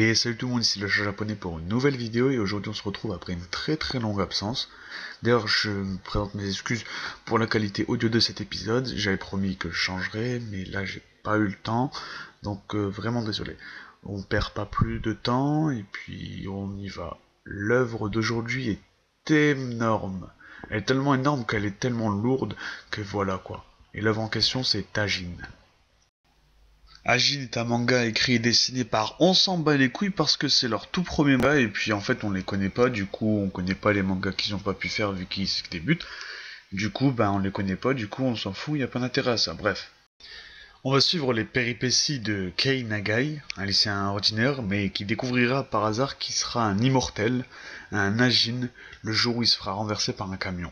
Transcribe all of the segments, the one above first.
Et salut tout le monde, ici le chat japonais pour une nouvelle vidéo, et aujourd'hui on se retrouve après une très longue absence. D'ailleurs je me présente mes excuses pour la qualité audio de cet épisode, j'avais promis que je changerais, mais là j'ai pas eu le temps, donc vraiment désolé. On perd pas plus de temps, et puis on y va. L'œuvre d'aujourd'hui est énorme, elle est tellement énorme qu'elle est tellement lourde que voilà quoi. Et l'œuvre en question c'est Tajin. Ajin est un manga écrit et dessiné par On s'en bat les couilles parce que c'est leur tout premier manga et puis en fait on les connaît pas, du coup on connaît pas les mangas qu'ils ont pas pu faire vu qu'ils débutent. Du coup on les connaît pas, du coup on s'en fout, y a pas d'intérêt à ça, bref. On va suivre les péripéties de Kei Nagai, un lycéen ordinaire mais qui découvrira par hasard qu'il sera un immortel, un Ajin, le jour où il se fera renverser par un camion.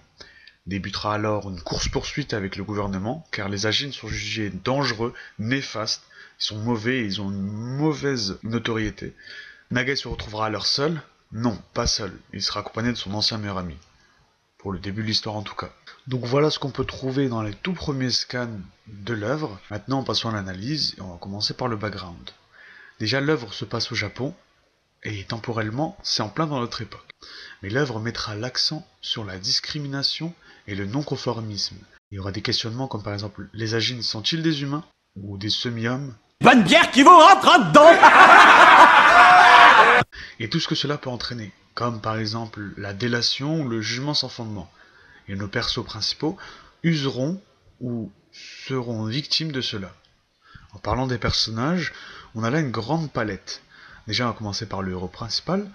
Débutera alors une course-poursuite avec le gouvernement, car les Ajin sont jugés dangereux, néfastes, ils sont mauvais et ils ont une mauvaise notoriété. Nagai se retrouvera alors seul? Non, pas seul, il sera accompagné de son ancien meilleur ami. Pour le début de l'histoire en tout cas. Donc voilà ce qu'on peut trouver dans les tout premiers scans de l'œuvre. Maintenant passons à l'analyse, et on va commencer par le background. Déjà l'œuvre se passe au Japon, et temporellement c'est en plein dans notre époque. Mais l'œuvre mettra l'accent sur la discrimination et le non-conformisme. Il y aura des questionnements comme par exemple, les Ajin sont-ils des humains ou des semi-hommes? Bonne bière qui vous rentre dedans. Et tout ce que cela peut entraîner, comme par exemple la délation ou le jugement sans fondement. Et nos persos principaux useront ou seront victimes de cela. En parlant des personnages, on a là une grande palette. Déjà on va commencer par le héros principal,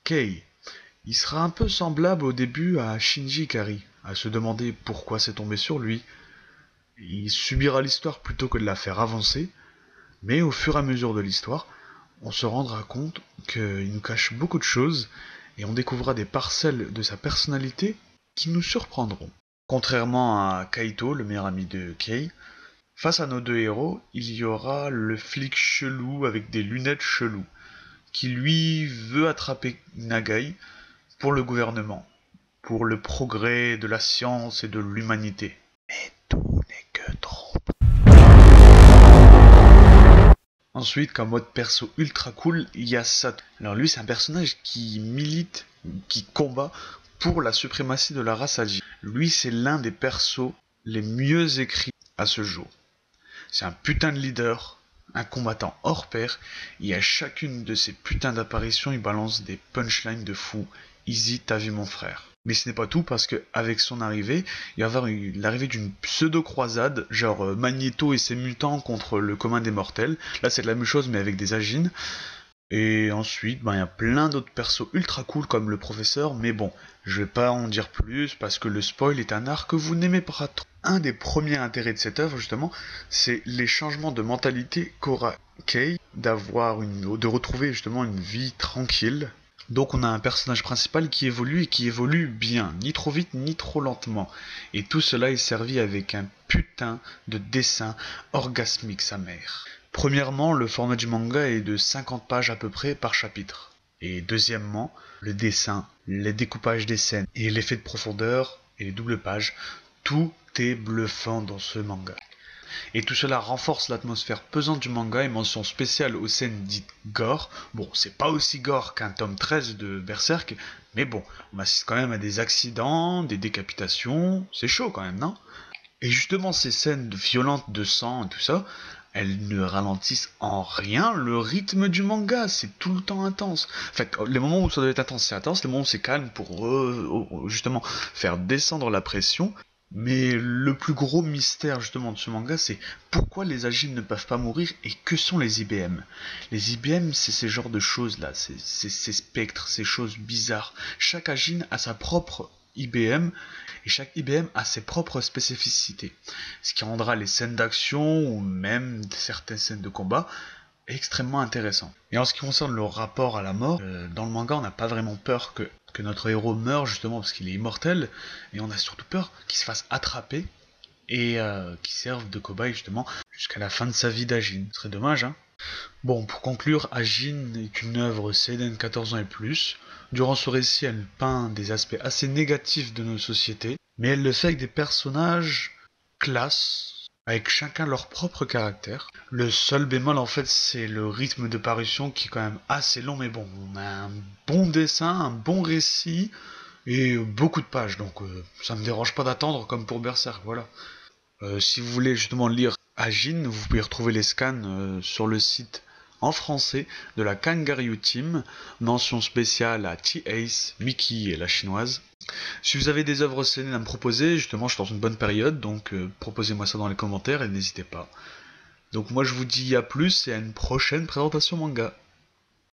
Kei. Il sera un peu semblable au début à Shinji Ikari, à se demander pourquoi c'est tombé sur lui. Il subira l'histoire plutôt que de la faire avancer, mais au fur et à mesure de l'histoire, on se rendra compte qu'il nous cache beaucoup de choses, et on découvrira des parcelles de sa personnalité qui nous surprendront. Contrairement à Kaito, le meilleur ami de Kei, face à nos deux héros, il y aura le flic chelou avec des lunettes cheloues, qui lui veut attraper Nagai pour le gouvernement, pour le progrès de la science et de l'humanité. Mais tout n'est que trompe. Ensuite, comme mode perso ultra cool, il y a Sato. Alors lui, c'est un personnage qui milite, qui combat pour la suprématie de la race Ajin. Lui, c'est l'un des persos les mieux écrits à ce jour. C'est un putain de leader, un combattant hors pair, et à chacune de ses putains d'apparitions, il balance des punchlines de fou. Easy, t'as vu mon frère. Mais ce n'est pas tout, parce que avec son arrivée, il va y avoir l'arrivée d'une pseudo-croisade, genre Magneto et ses mutants contre le commun des mortels. Là c'est la même chose mais avec des Ajin. Et ensuite, il y a plein d'autres persos ultra cool comme le professeur, mais bon, je vais pas en dire plus parce que le spoil est un art que vous n'aimez pas trop. Un des premiers intérêts de cette œuvre, justement, c'est les changements de mentalité qu'aura Kei, de retrouver justement une vie tranquille. Donc on a un personnage principal qui évolue et qui évolue bien, ni trop vite ni trop lentement. Et tout cela est servi avec un putain de dessin orgasmique sa mère. Premièrement, le format du manga est de 50 pages à peu près par chapitre. Et deuxièmement, le dessin, les découpages des scènes et l'effet de profondeur et les doubles pages, tout est bluffant dans ce manga. Et tout cela renforce l'atmosphère pesante du manga et mention spéciale aux scènes dites gore. Bon, c'est pas aussi gore qu'un tome 13 de Berserk, mais bon, on assiste quand même à des accidents, des décapitations, c'est chaud quand même, non? Et justement, ces scènes violentes de sang et tout ça, elles ne ralentissent en rien le rythme du manga, c'est tout le temps intense. En fait, les moments où ça doit être intense, c'est intense, les moments où c'est calme pour justement faire descendre la pression. Mais le plus gros mystère justement de ce manga, c'est pourquoi les Ajin ne peuvent pas mourir et que sont les IBM. Les IBM, c'est ces genres de choses là, ces spectres, ces choses bizarres. Chaque Ajin a sa propre IBM et chaque IBM a ses propres spécificités. Ce qui rendra les scènes d'action ou même certaines scènes de combat extrêmement intéressant. Et en ce qui concerne le rapport à la mort, dans le manga on n'a pas vraiment peur que notre héros meure justement parce qu'il est immortel, et on a surtout peur qu'il se fasse attraper et qu'il serve de cobaye justement jusqu'à la fin de sa vie d'Ajin. Ce serait dommage, hein. Bon, pour conclure, Ajin est une œuvre seinen 14 ans et plus. Durant ce récit, elle peint des aspects assez négatifs de nos sociétés, mais elle le fait avec des personnages classe, avec chacun leur propre caractère. Le seul bémol en fait c'est le rythme de parution qui est quand même assez long, mais bon, on a un bon dessin, un bon récit et beaucoup de pages, donc ça me dérange pas d'attendre comme pour Berserk, voilà. Si vous voulez justement lire Ajin, vous pouvez retrouver les scans sur le site en français de la Kangaroo Team, mention spéciale à T-Ace, Mickey et la chinoise. Si vous avez des œuvres seinen à me proposer, justement je suis dans une bonne période, donc proposez-moi ça dans les commentaires et n'hésitez pas. Donc moi je vous dis à plus et à une prochaine présentation manga.